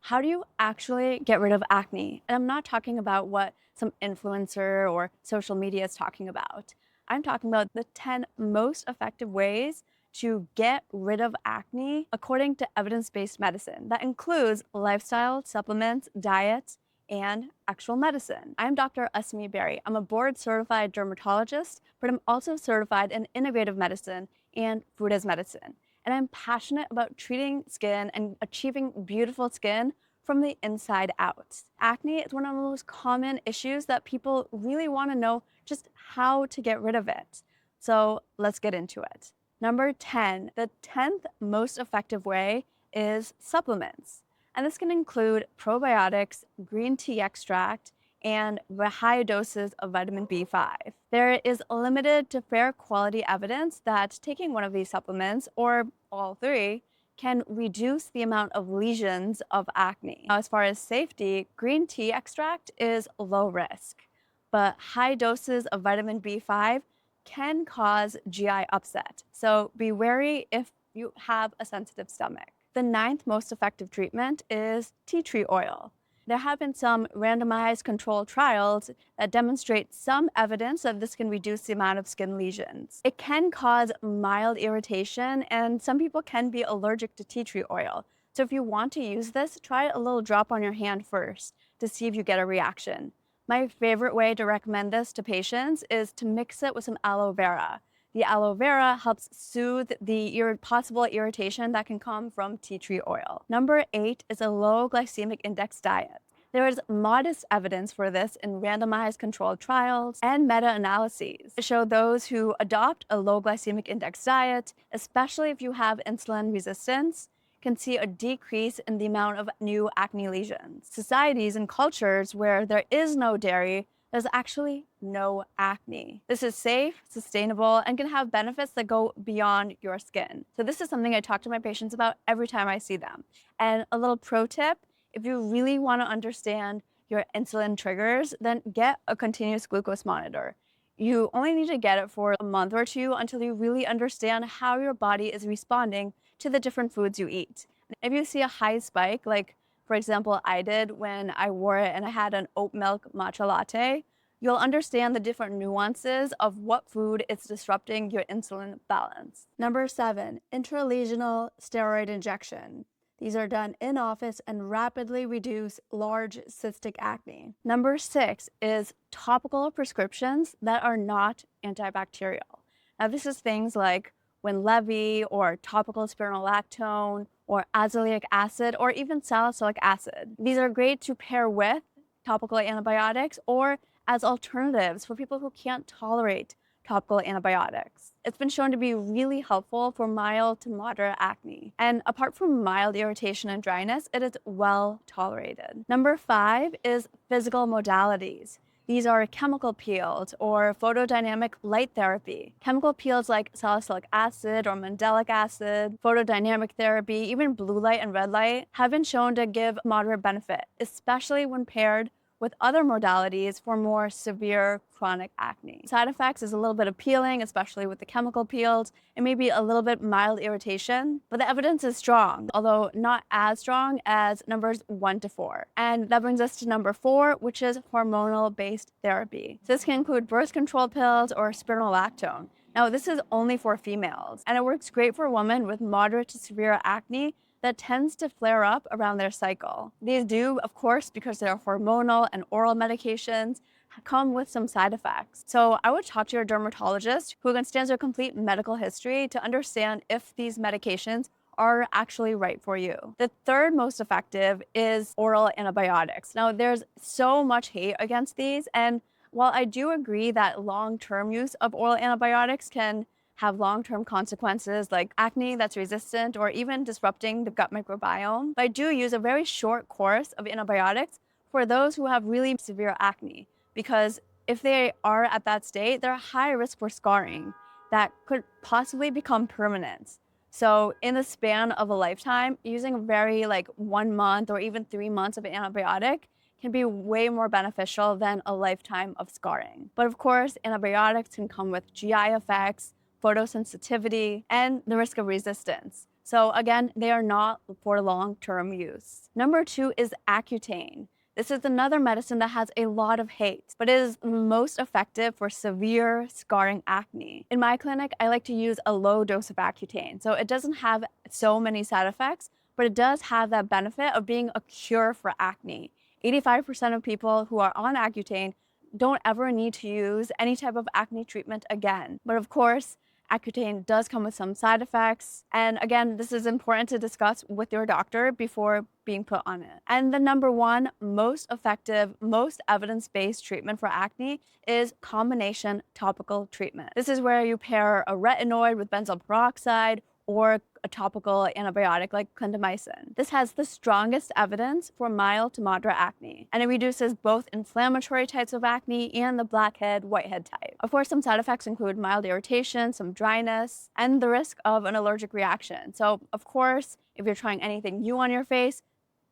How do you actually get rid of acne? And I'm not talking about what some influencer or social media is talking about. I'm talking about the 10 most effective ways to get rid of acne according to evidence-based medicine. That includes lifestyle, supplements, diet, and actual medicine. I'm Dr. Asmi Berry. I'm a board-certified dermatologist, but I'm also certified in integrative medicine and food as medicine. And I'm passionate about treating skin and achieving beautiful skin from the inside out. Acne is one of the most common issues that people really want to know just how to get rid of it. So let's get into it. Number 10, the 10th most effective way is supplements. And this can include probiotics, green tea extract, and high doses of vitamin B5. There is limited to fair quality evidence that taking one of these supplements, or all three, can reduce the amount of lesions of acne. Now, as far as safety, green tea extract is low risk, but high doses of vitamin B5 can cause GI upset. So be wary if you have a sensitive stomach. The 9th most effective treatment is tea tree oil. There have been some randomized controlled trials that demonstrate some evidence that this can reduce the amount of skin lesions. It can cause mild irritation, and some people can be allergic to tea tree oil. So if you want to use this, try a little drop on your hand first to see if you get a reaction. My favorite way to recommend this to patients is to mix it with some aloe vera. The aloe vera helps soothe the possible irritation that can come from tea tree oil. Number 8 is a low glycemic index diet. There is modest evidence for this in randomized controlled trials and meta-analyses to show those who adopt a low glycemic index diet, especially if you have insulin resistance, can see a decrease in the amount of new acne lesions. Societies and cultures where there is no dairy, there's actually no acne. This is safe, sustainable, and can have benefits that go beyond your skin. So this is something I talk to my patients about every time I see them. And a little pro tip, if you really want to understand your insulin triggers, then get a continuous glucose monitor. You only need to get it for a month or two until you really understand how your body is responding to the different foods you eat. If you see a high spike, like for example, I did when I wore it and I had an oat milk matcha latte, you'll understand the different nuances of what food is disrupting your insulin balance. Number 7, intralesional steroid injection. These are done in office and rapidly reduce large cystic acne. Number 6 is topical prescriptions that are not antibacterial. Now, this is things like Winlevi or topical spironolactone or azelaic acid or even salicylic acid. These are great to pair with topical antibiotics or as alternatives for people who can't tolerate topical antibiotics. It's been shown to be really helpful for mild to moderate acne. And apart from mild irritation and dryness, it is well tolerated. Number 5 is physical modalities. These are chemical peels or photodynamic light therapy. Chemical peels like salicylic acid or mandelic acid, photodynamic therapy, even blue light and red light have been shown to give moderate benefit, especially when paired with other modalities for more severe chronic acne. Side effects is a little bit of peeling, especially with the chemical peels, and maybe a little bit mild irritation, but the evidence is strong, although not as strong as numbers 1 to 4. And that brings us to number 4, which is hormonal-based therapy. So this can include birth control pills or spironolactone. Now, this is only for females, and it works great for women with moderate to severe acne that tends to flare up around their cycle. These do, of course, because they're hormonal and oral medications, come with some side effects. So I would talk to your dermatologist who understands your complete medical history to understand if these medications are actually right for you. The 3rd most effective is oral antibiotics. Now, there's so much hate against these, and while I do agree that long-term use of oral antibiotics can have long-term consequences like acne that's resistant or even disrupting the gut microbiome, but I do use a very short course of antibiotics for those who have really severe acne, because if they are at that state, they're high risk for scarring that could possibly become permanent. So in the span of a lifetime, using a very 1 month or even 3 months of an antibiotic can be way more beneficial than a lifetime of scarring. But of course, antibiotics can come with GI effects, photosensitivity, and the risk of resistance. So again, they are not for long-term use. Number 2 is Accutane. This is another medicine that has a lot of hate, but it is most effective for severe scarring acne. In my clinic, I like to use a low dose of Accutane, so it doesn't have so many side effects, but it does have that benefit of being a cure for acne. 85% of people who are on Accutane don't ever need to use any type of acne treatment again. But of course, Accutane does come with some side effects. And again, this is important to discuss with your doctor before being put on it. And the number 1 most effective, most evidence-based treatment for acne is combination topical treatment. This is where you pair a retinoid with benzoyl peroxide or a topical antibiotic like clindamycin. This has the strongest evidence for mild to moderate acne, and it reduces both inflammatory types of acne and the blackhead, whitehead type. Of course, some side effects include mild irritation, some dryness, and the risk of an allergic reaction. So, of course, if you're trying anything new on your face,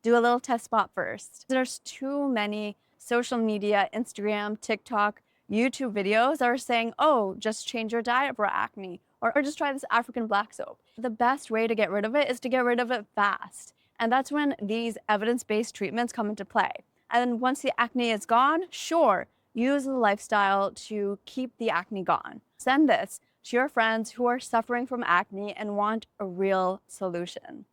do a little test spot first. There's too many social media, Instagram, TikTok, YouTube videos that are saying, oh, just change your diet for acne, or just try this African black soap. The best way to get rid of it is to get rid of it fast. And that's when these evidence-based treatments come into play. And then once the acne is gone, sure, use the lifestyle to keep the acne gone. Send this to your friends who are suffering from acne and want a real solution.